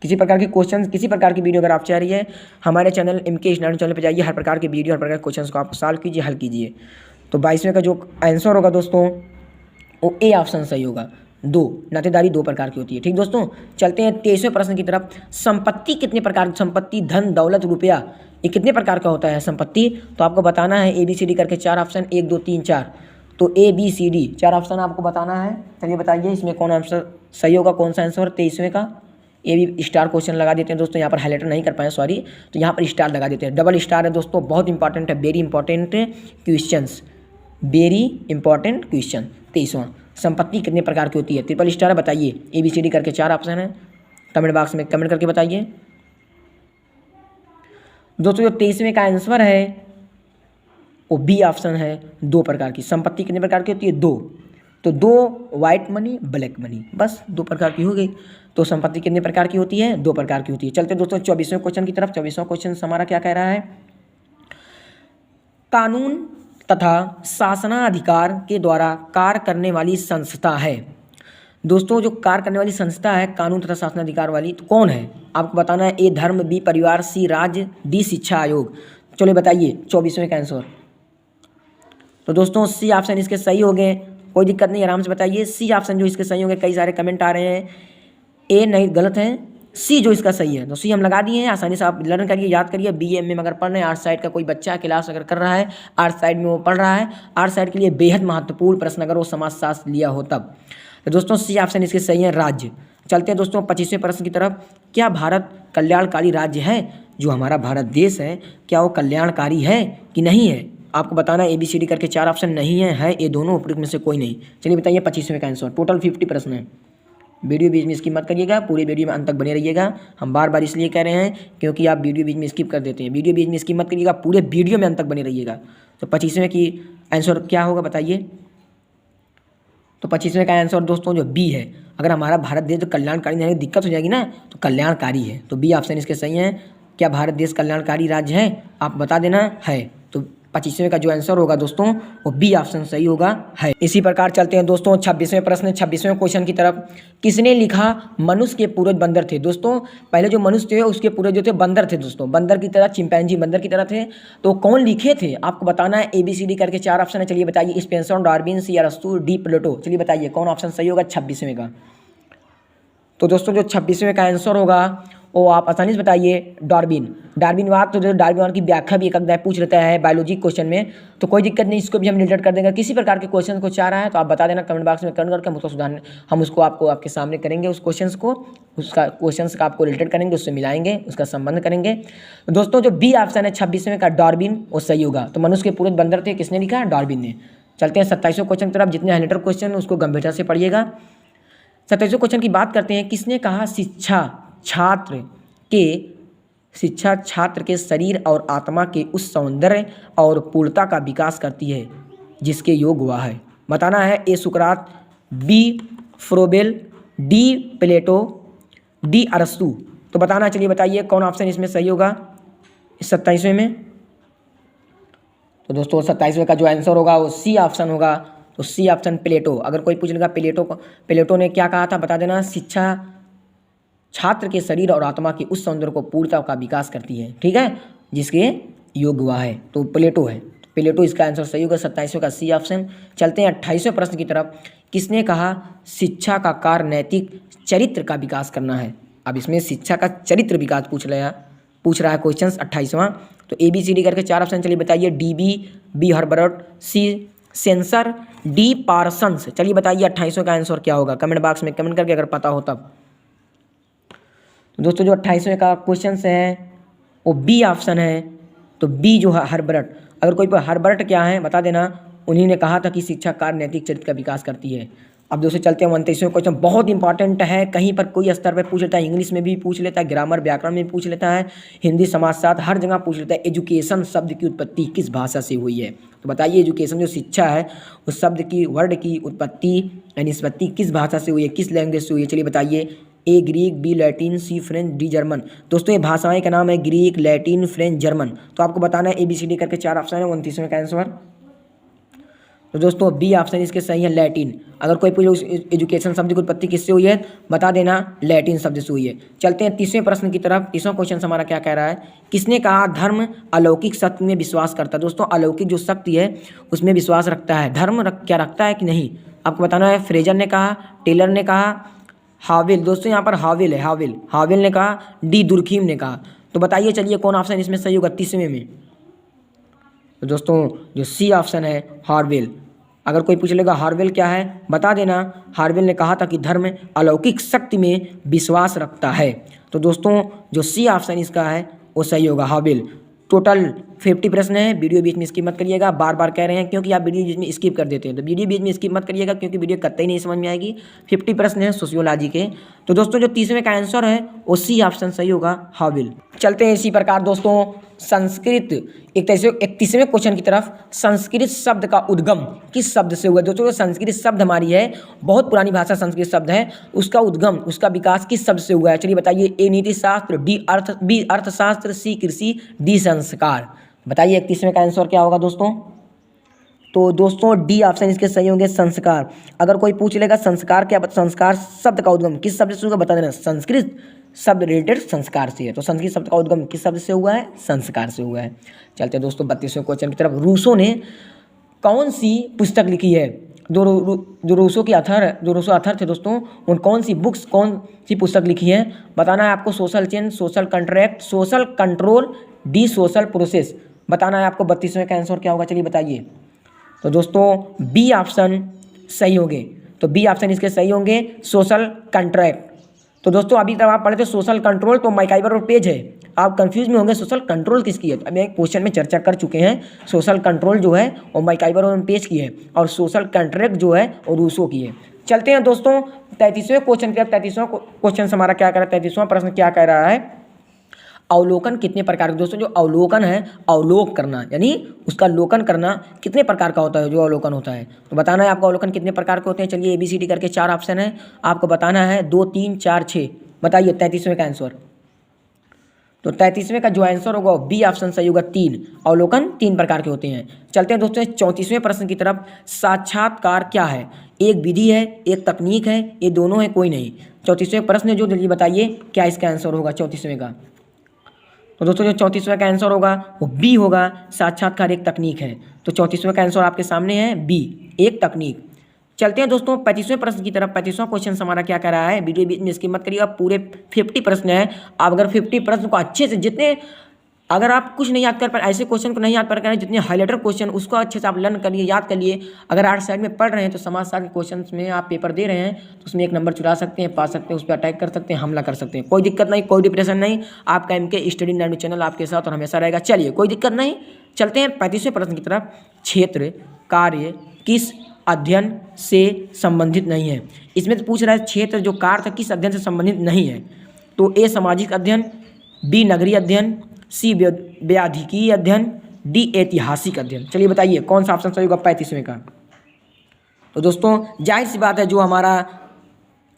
किसी प्रकार की क्वेश्चन, किसी प्रकार की वीडियो अगर आप चाह रही है, हमारे चैनल MK स्टडी चैनल पे जाइए, हर प्रकार की वीडियो, हर प्रकार के क्वेश्चन को आप सॉल्व कीजिए, हल कीजिए। तो 22वें का जो आंसर होगा दोस्तों वो ए ऑप्शन सही होगा, 2। नातेदारी 2 प्रकार की होती है। ठीक दोस्तों, चलते हैं 23वें प्रश्न की तरफ। संपत्ति कितने प्रकार, संपत्ति, धन, दौलत, रुपया, ये कितने प्रकार का होता है संपत्ति। तो आपको बताना है ABCD करके 4 ऑप्शन, 1, 2, 3, 4। तो ABCD 4 ऑप्शन आपको बताना है। चलिए बताइए इसमें कौन आंसर सही होगा, कौन सा आंसर 23वें का। ये भी स्टार क्वेश्चन लगा देते हैं दोस्तों, यहाँ पर हाईलाइटर नहीं कर पाए सॉरी, तो यहाँ पर स्टार लगा देते हैं, डबल स्टार है दोस्तों, बहुत इंपॉर्टेंट है, very important questions, very important question. 23वां, संपत्ति कितने प्रकार की होती है, ट्रिपल स्टार है। बताइए ABCD करके 4 ऑप्शन है, कमेंट बॉक्स में कमेंट करके बताइए दोस्तों। जो 23वें का आंसर है वो बी ऑप्शन है, 2 प्रकार की। संपत्ति कितने प्रकार की होती है, 2। तो 2 व्हाइट मनी, ब्लैक मनी, बस 2 प्रकार की हो गई। तो संपत्ति कितने प्रकार की होती है, 2 प्रकार की होती है। चलते दोस्तों 24वें क्वेश्चन की तरफ। 24वां क्वेश्चन हमारा क्या कह रहा है, कानून तथा शासनाधिकार के द्वारा कार्य करने वाली संस्था है। दोस्तों जो कार्य करने वाली संस्था है कानून तथा शासनाधिकार वाली, तो कौन है आपको बताना है। ए धर्म, बी परिवार, सी राज्य, डी शिक्षा आयोग। चलिए बताइए 24वें का आंसर। तो दोस्तों सी ऑप्शन इसके सही हो गए, कोई दिक्कत नहीं, आराम से बताइए। सी ऑप्शन जो इसके सही हो गए, कई सारे कमेंट आ रहे हैं ए नहीं गलत है, सी जो इसका सही है। तो सी हम लगा दिए हैं, आसानी से आप लर्न करिए, याद करिए। BA में अगर पढ़ रहे हैं, आर्ट साइड का कोई बच्चा क्लास अगर कर रहा है, आर्ट साइड में वो पढ़ रहा है, आर्ट साइड के लिए बेहद महत्वपूर्ण प्रश्न अगर वो समाजशास्त्र लिया हो तब। तो दोस्तों सी ऑप्शन इसके सही है, राज्य। चलते हैं दोस्तों 25वें प्रश्न की तरफ। क्या भारत कल्याणकारी राज्य है। जो हमारा भारत देश है क्या वो कल्याणकारी है कि नहीं है। आपको बताना है ABCD करके 4 ऑप्शन, नहीं है, ये दोनों उपयुक्त में से कोई नहीं। चलिए बताइए 25वें का आंसर। टोटल 50 प्रश्न है, वीडियो बीच में स्किप मत करिएगा, पूरे वीडियो में अंत तक बने रहिएगा। हम बार बार इसलिए कह रहे हैं क्योंकि आप वीडियो बीच में स्किप कर देते हैं, वीडियो बीच में स्किप मत करिएगा, पूरे वीडियो में अंत तक बने रहिएगा। तो 25वें की आंसर क्या होगा बताइए। तो 25वें का आंसर दोस्तों जो बी है। अगर हमारा भारत देश जो कल्याणकारी नहीं, दिक्कत हो जाएगी ना, तो कल्याणकारी है, तो बी ऑप्शन इसके सही है। क्या भारत देश कल्याणकारी राज्य है? आप बता देना है। तो 25वें का जो आंसर होगा दोस्तों वो बी ऑप्शन सही होगा है। इसी प्रकार चलते हैं दोस्तों 26वें प्रश्न, 26वें क्वेश्चन की तरफ। किसने लिखा मनुष्य के पूर्वज बंदर थे? दोस्तों पहले जो मनुष्य थे उसके पूर्वज जो थे बंदर थे दोस्तों, बंदर की तरह, चिंपैंजी बंदर की तरह थे। तो कौन लिखे थे आपको बताना है। ABCD करके 4 ऑप्शन है, चलिए बताइए। स्पेंसर, डार्विन, सी अरस्तू, डी प्लेटो। चलिए बताइए कौन ऑप्शन सही होगा 26वें का। तो दोस्तों जो 26वें का आंसर होगा वो आप आसानी से बताइए डार्विन। डार्विनवाद, तो जो डार्विनवाद की व्याख्या भी एक अध्याय पूछ लेता है बायोलॉजी क्वेश्चन में, तो कोई दिक्कत नहीं, इसको भी हम रिलेट कर देंगे। किसी प्रकार के क्वेश्चन को चाह रहा है तो आप बता देना कमेंट बॉक्स में, कमेंट करके हम उसको सुधारने, हम उसको आपको आपके सामने करेंगे उस क्वेश्चन को, उसका क्वेश्चन का आपको रिलेटेड करेंगे, उससे मिलाएंगे, उसका संबंध करेंगे। दोस्तों जो बी ऑप्शन है 26वें का डार्विन वो सही होगा। तो मनुष्य के पूर्वज बंदर थे, किसने लिखा है? डार्विन ने। चलते हैं 27वें क्वेश्चन की तरफ। जितने हाइलाइटर क्वेश्चन उसको गंभीरता से पढ़िएगा। 27वें क्वेश्चन की बात करते हैं। किसने कहा शिक्षा छात्र के शरीर और आत्मा के उस सौंदर्य और पूर्णता का विकास करती है जिसके योग हुआ है? बताना है। ए सुकरात, बी फ्रोबेल, डी प्लेटो, डी अरस्तू। तो बताना, चलिए बताइए कौन ऑप्शन इसमें सही होगा इस 27वें में। तो दोस्तों 27वें का जो आंसर होगा वो सी ऑप्शन होगा। तो सी ऑप्शन प्लेटो। अगर कोई पूछ लेगा प्लेटो ने क्या कहा था बता देना। शिक्षा छात्र के शरीर और आत्मा के उस सौंदर्य को पूर्णता का विकास करती है, ठीक है, जिसके योग हुआ है। तो प्लेटो है, प्लेटो इसका आंसर सही होगा 27वें का सी ऑप्शन। चलते हैं 28वें प्रश्न की तरफ। किसने कहा शिक्षा का कार्य नैतिक चरित्र का विकास करना है? अब इसमें शिक्षा का चरित्र विकास पूछ रहा है क्वेश्चन 28वां। तो ABCD करके 4 ऑप्शन, चलिए बताइए। B Herbert, C Spencer, D Parsons. चलिए बताइए 28वें का आंसर क्या होगा, कमेंट बॉक्स में कमेंट करके अगर पता हो तब। तो दोस्तों जो 28वें का क्वेश्चन है वो बी ऑप्शन है। तो बी जो है हर्बर्ट। अगर कोई हर्बर्ट क्या है बता देना। उन्हीं ने कहा था कि शिक्षा कार्य नैतिक चरित्र का विकास करती है। अब दोस्तों चलते हैं 29वें क्वेश्चन। बहुत इंपॉर्टेंट है, कहीं पर कोई स्तर पर पूछ लेता है, इंग्लिश में भी पूछ लेता है, ग्रामर व्याकरण में भी पूछ लेता है, हिंदी समाजशास्त्र हर जगह पूछ लेता है। एजुकेशन शब्द की उत्पत्ति किस भाषा से हुई है? तो बताइए एजुकेशन जो शिक्षा है उस शब्द की, वर्ड की उत्पत्ति यानी निष्पत्ति किस भाषा से हुई है, किस लैंग्वेज से हुई है? चलिए बताइए। ए ग्रीक, बी लैटिन, सी फ्रेंच, डी जर्मन। दोस्तों ये भाषाएं का नाम है ग्रीक, लैटिन, फ्रेंच, जर्मन। तो आपको बताना है। ABCD करके 4 ऑप्शन है 29वें का आंसर। तो दोस्तों बी ऑप्शन इसके सही है, लैटिन। अगर कोई पूछे एजुकेशन शब्द की उत्पत्ति किससे हुई है बता देना, लैटिन शब्द से हुई है। चलते हैं 30वें प्रश्न की तरफ। 30वां क्वेश्चन हमारा क्या कह रहा है? किसने कहा धर्म अलौकिक शक्ति में विश्वास करता है? दोस्तों अलौकिक जो शक्ति है उसमें विश्वास रखता है। धर्म क्या रखता है कि नहीं आपको बताना है। फ्रेजर ने कहा, टेलर ने कहा, हाविल। दोस्तों यहाँ पर हाविल है, हाविल ने कहा, डी दुर्खीम ने कहा। तो बताइए चलिए कौन ऑप्शन इसमें सही होगा 30वें में? तो दोस्तों जो सी ऑप्शन है हार्वेल। अगर कोई पूछ लेगा हार्वेल क्या है बता देना। हार्वेल ने कहा था कि धर्म अलौकिक शक्ति में विश्वास रखता है। तो दोस्तों जो सी ऑप्शन इसका है वो सही होगा, हार्वेल। टोटल 50 प्रश्न है। वीडियो बीच में स्किप मत करिएगा, बार बार कह रहे हैं क्योंकि आप वीडियो बीच में स्किप कर देते हैं। तो वीडियो बीच में स्किप मत करिएगा क्योंकि वीडियो कतई नहीं समझ में आएगी। 50 प्रश्न है सोशियोलॉजी के। तो दोस्तों जो 30वें का आंसर है वो सी ऑप्शन सही होगा, हाविल। चलते हैं इसी प्रकार दोस्तों संस्कृत 31वें क्वेश्चन की तरफ। संस्कृत शब्द का उद्गम किस शब्द से हुआ? दोस्तों संस्कृत शब्द हमारी है, बहुत पुरानी भाषा संस्कृत शब्द है, उसका उद्गम, उसका विकास किस शब्द से हुआ है? चलिए बताइए। ए नीति शास्त्र, बी अर्थशास्त्र, सी कृषि, डी संस्कार। बताइए 31वें का आंसर क्या होगा दोस्तों? तो दोस्तों डी ऑप्शन इसके सही होंगे, संस्कार। अगर कोई पूछ लेगा संस्कार क्या, संस्कार शब्द का उद्गम किस शब्द से होगा बता देना। संस्कृत शब्द रिलेटेड संस्कार से है। तो संस्कृत शब्द का उद्गम किस शब्द से हुआ है? संस्कार से हुआ है। चलते हैं दोस्तों 32वें क्वेश्चन की तरफ। रूसो ने कौन सी पुस्तक लिखी है? जो रूसो अथर थे दोस्तों, उन कौन सी पुस्तक लिखी है बताना है आपको। Social change, social contract, social control, D social process. बताना है आपको 32वें का आंसर क्या होगा, चलिए बताइए। तो दोस्तों बी ऑप्शन सही होंगे। तो बी ऑप्शन इसके सही होंगे, सोशल कॉन्ट्रैक्ट। तो दोस्तों अभी तक आप पढ़े थे सोशल कंट्रोल, तो मैकाइवर और पेज है, आप कंफ्यूज में होंगे सोशल कंट्रोल किसकी है। अभी एक क्वेश्चन में चर्चा कर चुके हैं। सोशल कंट्रोल जो है वो मैकाइवर और पेज की है, और सोशल कॉन्ट्रैक्ट जो है वो रूसो की है। चलते हैं दोस्तों 33वें क्वेश्चन की। 33वां क्वेश्चन हमारा क्या कह रहा है? 33वां प्रश्न क्या कह रहा है? अवलोकन कितने प्रकार के? दोस्तों जो अवलोकन है, अवलोक करना यानी उसका लोकन करना, कितने प्रकार का होता है जो अवलोकन होता है? तो बताना है आपको अवलोकन कितने प्रकार के होते हैं। चलिए ABCD करके 4 ऑप्शन है, आपको बताना है 2, 3, 4, 6। बताइए 33वें का आंसर। तो 33वें का जो आंसर होगा वो बी ऑप्शन सही होगा 3। अवलोकन 3 प्रकार के होते हैं। चलते हैं दोस्तों 34वें प्रश्न की तरफ। साक्षात्कार क्या है? एक विधि है, एक तकनीक है, ये दोनों है, कोई नहीं। 34वें प्रश्न जो जल्दी बताइए क्या इसका आंसर होगा 34वें का। तो दोस्तों जो 34वें का आंसर होगा वो बी होगा, साक्षात्कार एक तकनीक है। तो 34वें का आंसर आपके सामने है बी, एक तकनीक। चलते हैं दोस्तों 35वें प्रश्न की तरफ। 35वां क्वेश्चन हमारा क्या कर रहा है, वीडियो बीच में इसकी मत करिएगा, पूरे 50 प्रश्न है। आप अगर 50 प्रश्न को अच्छे से, जितने अगर आप कुछ नहीं याद कर पाए, ऐसे क्वेश्चन को नहीं याद कर पाए, जितने हाईलाइटर क्वेश्चन उसको अच्छे से आप लर्न करिए, याद करिए। अगर आर्ट साइड में पढ़ रहे हैं तो समाजशास्त्र के क्वेश्चन में आप पेपर दे रहे हैं तो उसमें 1 नंबर चुरा सकते हैं, पा सकते हैं, उस पर अटैक कर सकते हैं, हमला कर सकते हैं। कोई दिक्कत नहीं, कोई डिप्रेशन नहीं। आपका MK स्टडी 92 चैनल आपके साथ और हमेशा रहेगा। चलिए कोई दिक्कत नहीं, चलते हैं 35वें प्रश्न की तरफ। क्षेत्र कार्य किस अध्ययन से संबंधित नहीं है? इसमें तो पूछ रहा है क्षेत्र जो कार्य था किस अध्ययन से संबंधित नहीं है। तो ए सामाजिक अध्ययन, बी नगरीय अध्ययन, सी व्याधिकीय अध्ययन, डी ऐतिहासिक अध्ययन। चलिए बताइए कौन सा ऑप्शन सही होगा 35वें का। तो दोस्तों जाहिर सी बात है जो हमारा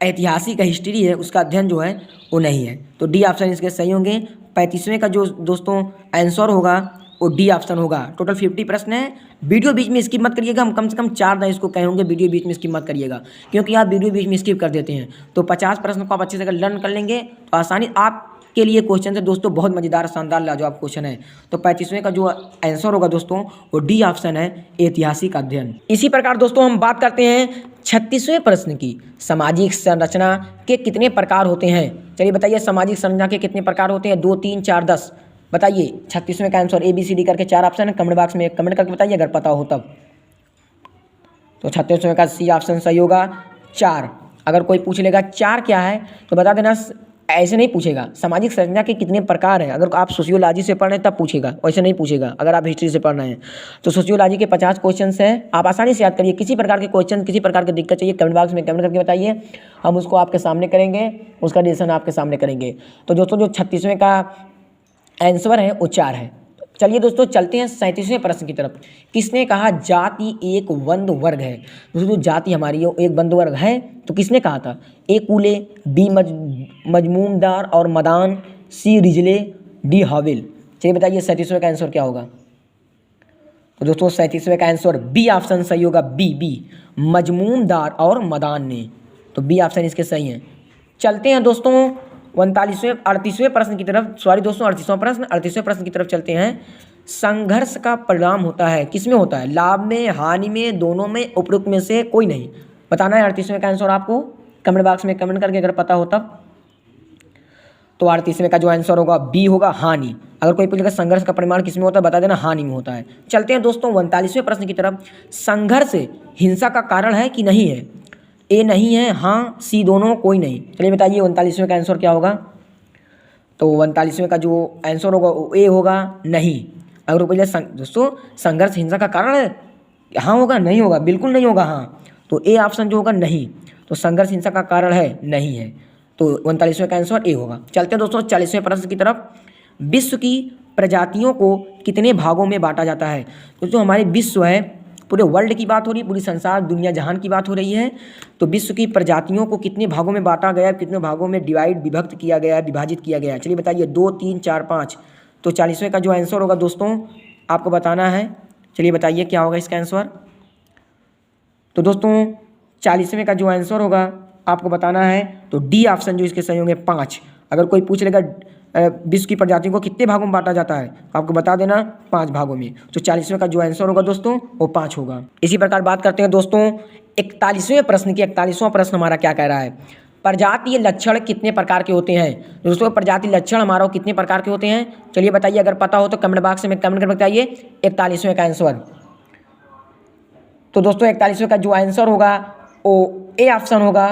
ऐतिहासिक हिस्ट्री है उसका अध्ययन जो है वो नहीं है। तो डी ऑप्शन इसके सही होंगे। 35वें का जो दोस्तों आंसर होगा वो डी ऑप्शन होगा। टोटल 50 प्रश्न है। वीडियो बीच में स्किप मत करिएगा, हम कम से कम 4 दिन इसको कहेंगे, वीडियो बीच में स्किप मत करिएगा, क्योंकि आप वीडियो बीच में स्किप कर देते हैं। तो 50 प्रश्न को आप अच्छे से अगर लर्न कर लेंगे तो आसानी आपके लिए क्वेश्चन है दोस्तों, बहुत मजेदार शानदार लाजवाब क्वेश्चन है। तो 35वें का जो आंसर होगा दोस्तों वो डी ऑप्शन है, ऐतिहासिक अध्ययन। इसी प्रकार दोस्तों हम बात करते हैं 36वें प्रश्न की। सामाजिक संरचना के कितने प्रकार होते हैं? चलिए बताइए सामाजिक संरचना के कितने प्रकार होते हैं? 2, 3, 4, 10 बताइए। 36वें का आंसर ABCD करके 4 ऑप्शन है, कमेंट बॉक्स में कमेंट करके बताइए अगर पता हो तब। तो 36वें का सी ऑप्शन सही होगा 4। अगर कोई पूछ लेगा 4 क्या है तो बता देना, ऐसे नहीं पूछेगा सामाजिक संरचना के कितने प्रकार हैं। अगर आप सोशियोलॉजी से पढ़ रहे हैं तब पूछेगा, वैसे नहीं पूछेगा। अगर आप हिस्ट्री से पढ़ रहे हैं तो सोशियोलॉजी के 50 क्वेश्चन हैं, आप आसानी से याद करिए। किसी प्रकार के क्वेश्चन, किसी प्रकार की दिक्कत चाहिए कमेंट बॉक्स में कमेंट करके बताइए, हम उसको आपके सामने करेंगे, उसका डिसीजन आपके सामने करेंगे। तो दोस्तों जो 36वें का आंसर है वो 4 है। चलिए दोस्तों चलते हैं 37वें प्रश्न की तरफ। किसने कहा जाति एक बंद वर्ग है? दोस्तों जाति हमारी एक बंद वर्ग है तो किसने कहा था? ए कूले, बी मजमूमदार और मदान, सी रिजले, डी हाविल। चलिए बताइए 37वें का आंसर क्या होगा। तो दोस्तों 37वें का आंसर बी ऑप्शन सही होगा, बी मजमूमदार और मदान ने। तो बी ऑप्शन इसके सही है। चलते हैं दोस्तों 38वें प्रश्न की तरफ। सॉरी दोस्तों 38वें प्रश्न की तरफ चलते हैं। संघर्ष का परिणाम होता है किसमें होता है? लाभ में, हानि में, दोनों में, उपरोक्त में से कोई नहीं। बताना है 38वें का आंसर आपको कमेंट बॉक्स में कमेंट करके अगर पता हो तब। तो 38वें का जो आंसर होगा बी होगा, हानि। अगर कोई पूछेगा संघर्ष का परिमाण किसमें होता है बता देना हानि में होता है। चलते हैं दोस्तों 39वें प्रश्न की तरफ। संघर्ष हिंसा का कारण है कि नहीं है? ए नहीं है, हाँ, सी दोनों, कोई नहीं। चलिए बताइए 39वें का आंसर क्या होगा। तो 39वें का जो आंसर होगा वो ए होगा, नहीं। अगर पहले दोस्तों संघर्ष हिंसा का कारण है, हाँ होगा, नहीं होगा, बिल्कुल नहीं होगा, हाँ। तो ए ऑप्शन जो होगा नहीं, तो संघर्ष हिंसा का कारण है, नहीं है। तो 39वें का आंसर ए होगा। चलते हैं दोस्तों 40वें प्रश्न की तरफ। विश्व की प्रजातियों को कितने भागों में बांटा जाता है? दोस्तों हमारे विश्व है, पूरे वर्ल्ड की बात हो रही है, पूरी संसार दुनिया जहान की बात हो रही है। तो विश्व की प्रजातियों को कितने भागों में बांटा गया है, कितने भागों में विभक्त किया गया है, विभाजित किया गया है? चलिए बताइए 2, 3, 4, 5। तो 40वें का जो आंसर होगा दोस्तों आपको बताना है। चलिए बताइए क्या होगा इसका आंसर। तो दोस्तों 40वें का जो आंसर होगा आपको बताना है, तो डी ऑप्शन जो इसके सही होंगे 5। अगर कोई पूछ लेगा विश्व की प्रजातियों को कितने भागों में बांटा जाता है, आपको बता देना 5 भागों में। तो 40वें का जो आंसर होगा दोस्तों वो 5 होगा। इसी प्रकार बात करते हैं दोस्तों 41वें प्रश्न की। 41वां प्रश्न हमारा क्या कह रहा है? प्रजातीय लक्षण कितने प्रकार के होते हैं? दोस्तों प्रजातीय लक्षण हमारा कितने प्रकार के होते हैं? चलिए बताइए, अगर पता हो तो कमेंट बॉक्स में कमेंट करके बताइए 41वें का आंसर। तो दोस्तों 41वें का जो आंसर होगा वो ए ऑप्शन होगा।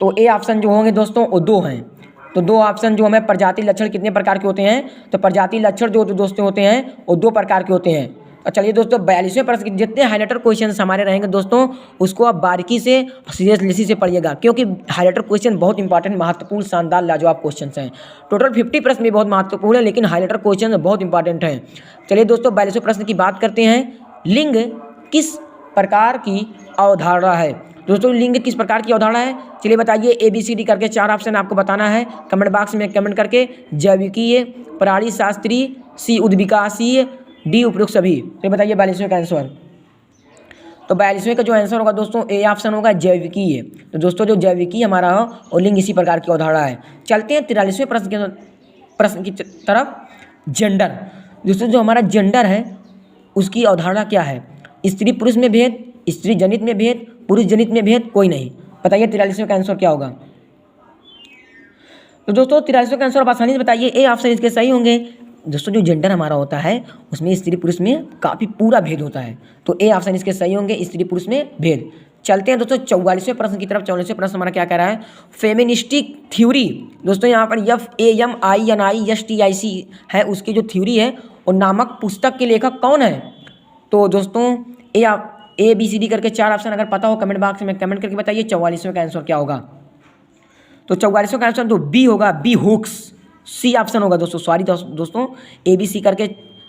तो ए ऑप्शन जो होंगे दोस्तों वो 2 हैं। तो 2 ऑप्शन जो हमें प्रजाति लक्षण कितने प्रकार के होते हैं, तो प्रजाति लक्षण जो दोस्तों होते हैं वो 2 प्रकार के होते हैं। और चलिए दोस्तों 42वें प्रश्न के जितने हाईलाइटर क्वेश्चन हमारे रहेंगे दोस्तों उसको आप बारीकी से सीरियसली से पढ़िएगा, क्योंकि हाईलाइटर क्वेश्चन बहुत इंपॉर्टेंट, महत्वपूर्ण, शानदार, लाजवाब क्वेश्चन हैं। टोटल 50 प्रश्न भी बहुत महत्वपूर्ण है, लेकिन हाईलाइटर क्वेश्चन बहुत इंपॉर्टेंट हैं। चलिए दोस्तों 42वें प्रश्न की बात करते हैं। लिंग किस प्रकार की अवधारणा है? दोस्तों लिंग किस प्रकार की अवधारणा है, चलिए बताइए। ABCD करके 4 ऑप्शन आपको बताना है कमेंट बॉक्स में कमेंट करके। जैविकीय, प्राणी शास्त्रीय, C उद्विकासीय, D उपरोक्त सभी। तो बताइए 42वें का आंसर। तो 42वें का जो आंसर होगा दोस्तों ए ऑप्शन होगा जैविकीय। तो दोस्तों जो जैविकीय हमारा हो और लिंग इसी प्रकार की अवधारणा है। चलते हैं 43वें प्रश्न की तरफ। जेंडर, दोस्तों जो हमारा जेंडर है उसकी अवधारणा क्या है। स्त्री पुरुष में भेद, स्त्री जनित में भेद, पुरुष जनित में भेद, कोई नहीं। बताइए 43वें का आंसर क्या होगा। तो दोस्तों 43वें का आंसर आप आसानी से बताइए, ए ऑप्शन इसके सही होंगे। दोस्तों जो जेंडर हमारा होता है उसमें स्त्री पुरुष में काफ़ी पूरा भेद होता है, तो ए ऑप्शन इसके सही होंगे, स्त्री पुरुष में भेद। चलते हैं दोस्तों 44वें प्रश्न की तरफ। 44वें प्रश्न हमारा क्या कह रहा है, फेमिनिस्टिक थ्योरी। दोस्तों यहाँ पर FAMINISTIC है, उसकी जो थ्योरी है और नामक पुस्तक के लेखक कौन है। तो दोस्तों ABCD करके 4 ऑप्शन अगर पता हो कमेंट बॉक्स में कमेंट करके बताइए 44वें का आंसर क्या होगा। तो 44वें का आंसर तो बी होगा, बी हुक्स। C ऑप्शन होगा दोस्तों, सॉरी दोस्तों ABC करके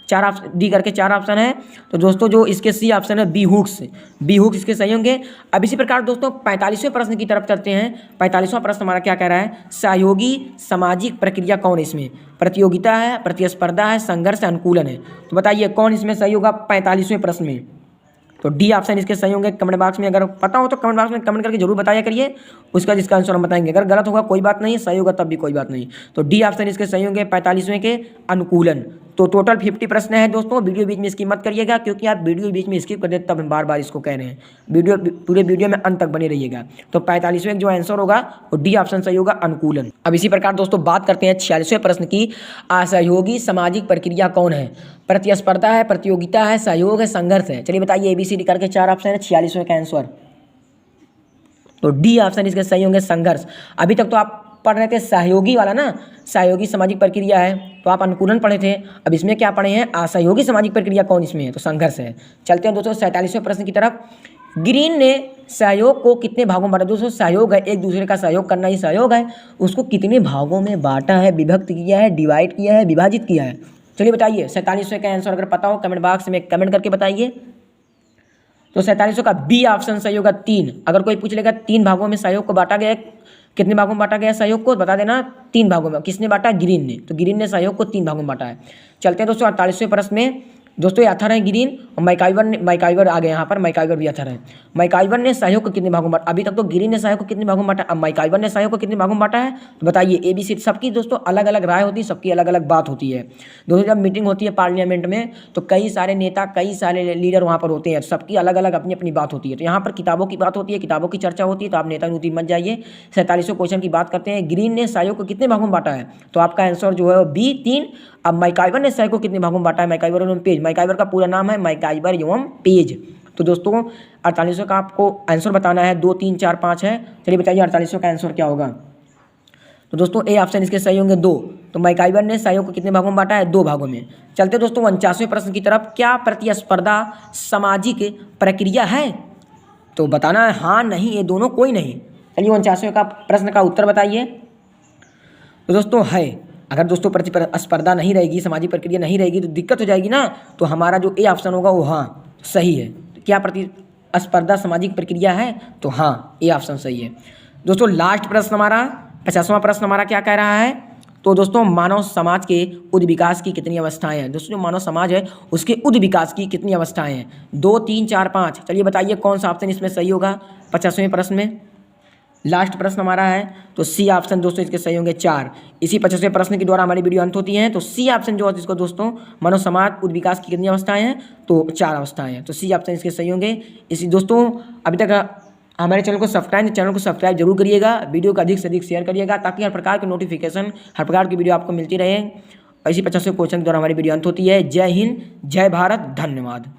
4 ऑप्शन, D करके 4 ऑप्शन है, तो दोस्तों जो इसके C ऑप्शन है बी हुक्स। बी हुक्स इसके सही होंगे। अब इसी प्रकार दोस्तों 45वें प्रश्न की तरफ चलते हैं। 45वां प्रश्न हमारा क्या कह रहा है, सहयोगी सामाजिक प्रक्रिया कौन है इसमें। प्रतियोगिता है, प्रतिस्पर्धा है, संघर्ष है, अनुकूलन है। तो बताइए कौन इसमें सही होगा 45वें प्रश्न में। तो D ऑप्शन इसके सही होंगे। कमेंट बॉक्स में अगर पता हो तो कमेंट बॉक्स में कमेंट करके जरूर बताया करिए, उसका जिसका आंसर हम बताएंगे। अगर गलत होगा कोई बात नहीं, सही होगा तब भी कोई बात नहीं। तो D ऑप्शन इसके सही होंगे 45वें के, अनुकूलन। तो टोटल 50 प्रश्न है दोस्तों। वीडियो बीच में स्किप मत करिएगा, क्योंकि आप वीडियो बीच में स्किप कर देते तब हम बार बार इसको कह रहे हैं। पूरे वीडियो में अंत तक बने रहिएगा। तो 45वें जो आंसर होगा वो D ऑप्शन सही होगा, अनुकूलन। अब इसी प्रकार दोस्तों बात करते हैं 46वें प्रश्न की। असहयोगी सामाजिक प्रक्रिया कौन है। प्रतिस्पर्धा है, प्रतियोगिता है, सहयोग है, संघर्ष है। चलिए बताइए ABCD करके 4 ऑप्शन है 46वें का आंसर। तो D ऑप्शन इसके सही होंगे, संघर्ष। अभी तक तो आप पढ़ रहे थे सहयोगी वाला ना, सहयोगी सामाजिक प्रक्रिया है, तो आप अनुकूलन पढ़े थे। अब इसमें क्या पढ़े हैं, असहयोगी सामाजिक प्रक्रिया कौन इसमें है, तो संघर्ष है। चलते हैं दोस्तों 47वें प्रश्न की तरफ। ग्रीन ने सहयोग को कितने भागों में बांटा। दोस्तों सहयोग है, एक दूसरे का सहयोग करना ही सहयोग है। उसको कितने भागों में बांटा है, विभक्त किया है, डिवाइड किया है, विभाजित किया है। चलिए बताइए 47वें का आंसर अगर पता हो कमेंट बॉक्स में कमेंट करके बताइए। तो 47वें का B ऑप्शन सही होगा, 3। अगर कोई पूछ लेगा 3 भागों में सहयोग को बांटा गया है, कितने भागों में बांटा गया सहयोग को, बता देना 3 भागों में। किसने बांटा, ग्रीन ने। तो ग्रीन ने सहयोग को 3 भागों में बांटा है। चलते हैं दोस्तों 48वें प्रश्न में। दोस्तों ये अथर है ग्रीन और मैकाइवर आ गए यहाँ पर, मैकाइवर भी अथर है। मैकाइवर ने सहयोग को कितने भागों में बांटा। अभी तक तो ग्रीन ने सहयोग को कितने भागों में बांटा, अब मैकाइवर ने सहयोग को कितने भागों में बांटा है। तो बताइए ABC। सबकी दोस्तों अलग अलग राय होती है, सबकी अलग अलग बात होती है दोस्तों। जब मीटिंग होती है पार्लियामेंट में तो कई सारे नेता, कई सारे लीडर वहाँ पर होते हैं, सबकी अलग अलग अपनी अपनी बात होती है। तो यहाँ पर किताबों की बात होती है, किताबों की चर्चा होती है, तो आप नेता नुती मत जाइए। 47वें क्वेश्चन की बात करते हैं। ग्रीन ने सहयोग को कितने भागों में बांटा है, तो आपका आंसर जो है B 3। अब मैकाइवर ने सहयोग को कितने भागों में बांटा है, मैकाइवर एवं पेज। मैकाइवर का पूरा नाम है मैकाइवर एवं पेज। तो दोस्तों 48वें का आपको आंसर बताना है, 2 3 4 5 है। चलिए बताइए 48वें का आंसर क्या होगा। तो दोस्तों A ऑप्शन इसके सही होंगे, 2। तो मैकाइवर ने सहयोग को कितने भागों में बांटा है, 2 भागों में। चलते दोस्तों 49वें प्रश्न की तरफ। क्या प्रतिस्पर्धा सामाजिक प्रक्रिया है, तो बताना है हाँ नहीं ये दोनों, कोई नहीं। चलिए 49वें का प्रश्न का उत्तर बताइए। तो दोस्तों है, अगर दोस्तों प्रतिस्पर्धा नहीं रहेगी, सामाजिक प्रक्रिया नहीं रहेगी तो दिक्कत हो जाएगी ना। तो हमारा जो A ऑप्शन होगा वो हाँ सही है। तो क्या प्रतिस्पर्धा सामाजिक प्रक्रिया है, तो हाँ A ऑप्शन सही है। दोस्तों लास्ट प्रश्न हमारा 50वां प्रश्न हमारा क्या कह रहा है। तो दोस्तों मानव समाज के उद विकास की कितनी अवस्थाएं हैं। दोस्तों जो मानव समाज है उसके उद विकास की कितनी अवस्थाएं हैं, 2 3 4 5। चलिए बताइए कौन सा ऑप्शन इसमें सही होगा 50वें प्रश्न में। लास्ट प्रश्न हमारा है तो C ऑप्शन दोस्तों इसके सही होंगे 4। इसी 50वें प्रश्न के द्वारा हमारी वीडियो अंत होती है। तो C ऑप्शन जो है इसको दोस्तों मानव समाज उद विकास की कितनी अवस्थाएं हैं, तो 4 अवस्थाएं हैं। तो C ऑप्शन इसके सही होंगे। इसी दोस्तों अभी तक हमारे चैनल को सब्सक्राइब जरूर करिएगा, वीडियो को अधिक से अधिक शेयर करिएगा, ताकि हर प्रकार के नोटिफिकेशन, हर प्रकार की वीडियो आपको मिलती रहे। इसी 50वें क्वेश्चन के द्वारा हमारी वीडियो अंत होती है। जय हिंद, जय भारत, धन्यवाद।